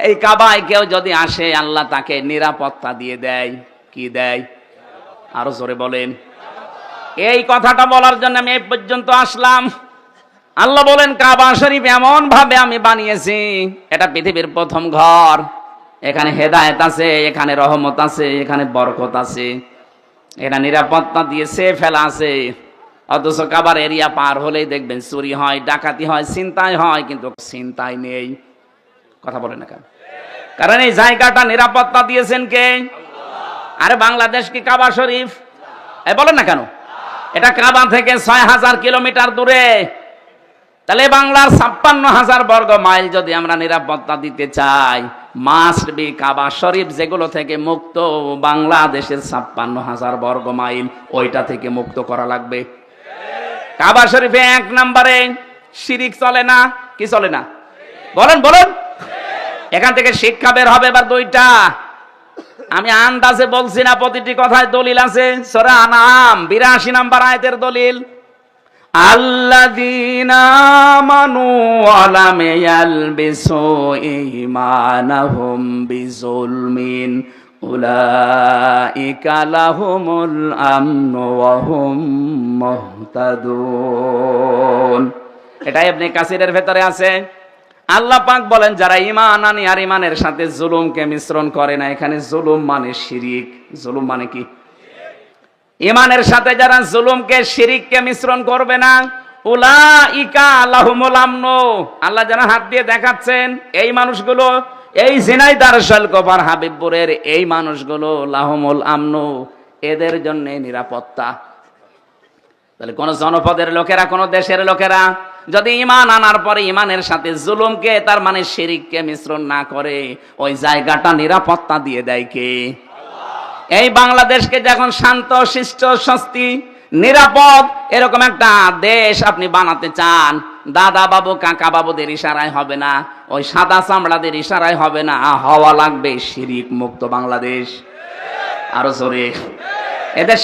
এই কাবায় কেউ যদি আসে, আল্লাহ তাকে নিরাপত্তা দিয়ে দেয়। কি দেয়? আরো জোরে বলেন। এই কথাটা বলার জন্য আমি এই পর্যন্ত আসলাম। আল্লাহ বলেন কাবা শরীফ এমন ভাবে আমি বানিয়েছি, এটা পৃথিবীর প্রথম ঘর। এখানে হেদায়েত আছে, এখানে রহমত আছে, এখানে বরকত আছে, এটা নিরাপত্তা দিয়ে ফেলা আছে। অথচ কাবার এরিয়া পার হলেই দেখবেন চুরি হয়, ডাকাতি হয়, ছিনতাই হয়, কিন্তু ছিনতাই নেই। কথা বলেন না কেন? কারণ এই জায়গাটা নিরাপত্তা দিয়েছেন কে? আরে বাংলাদেশ কি কাবা শরীফ? বলেন না কেন? এটা কাবা থেকে ৬,০০০ কিলোমিটার দূরে। তাহলে বাংলার ৫৬,০০০ বর্গ মাইল যদি আমরা নিরাপত্তা দিতে চাই, মাস্ট বি কাবা শরীফ যেগুলো থেকে মুক্ত, বাংলাদেশের ৫৬,০০০ বর্গ মাইল ওইটা থেকে মুক্ত করা লাগবে। কাবা শরীফে ১ নম্বরে শিরিক চলে না। কি চলে না? বলেন বলেন। এখান থেকে শিক্ষা বের হবে এবার ২টা। আমি আন্দাজে বলছি না, প্রতিটি কথায় দলিল আছে। সূরা আনআম ৮২ নম্বর আয়াতের দলিল, আল্লাযীনা আমানু ওয়া লাম ইয়ালবিসু ঈমানাহুম বিযুলমিন উলাইকা লাহুমুল আমনু ওয়া হুম মুহতাদুন। এটা ইবনে কাসিরের ভেতরে আছে। আল্লাহ পাক বলেন যারা ঈমান আনে আর ঈমানের সাথে জুলুমকে মিশ্রণ করে না। এখানে জুলুম মানে শিরিক। জুলুম মানে কি? ঈমানের সাথে যারা জুলুমকে শিরিককে মিশ্রণ করবে না, উলাইকা লাহুমুল আমনু, আল্লাহ যারা হাত দিয়ে দেখাচ্ছেন এই মানুষগুলো, এই ঝিনাইদহ শালকোপার হাবিবপুরের এই মানুষগুলো লাহুমুল আমনু, এদের জন্য নিরাপত্তা। তাহলে কোন জনপদের লোকেরা, কোন দেশের লোকেরা যদি ঈমান আনার পরে ঈমানের সাথে জুলুমকে, তার মানে শিরিককে মিশ্রণ না করে, ওই জায়গাটা নিরাপত্তা দিয়ে দেয় কে? এই বাংলাদেশকে যখন শান্ত, শিষ্ট, স্বস্তি, নিরাপদ এরকম একটা দেশ আপনি বানাতে চান, দাদা বাবু কাকা বাবুদের ইশারায় হবে না, ওই সাদা চামড়াদের ইশারায় হবে না, হওয়া লাগবে শিরিক মুক্ত বাংলাদেশ। আরো জোরে, এদের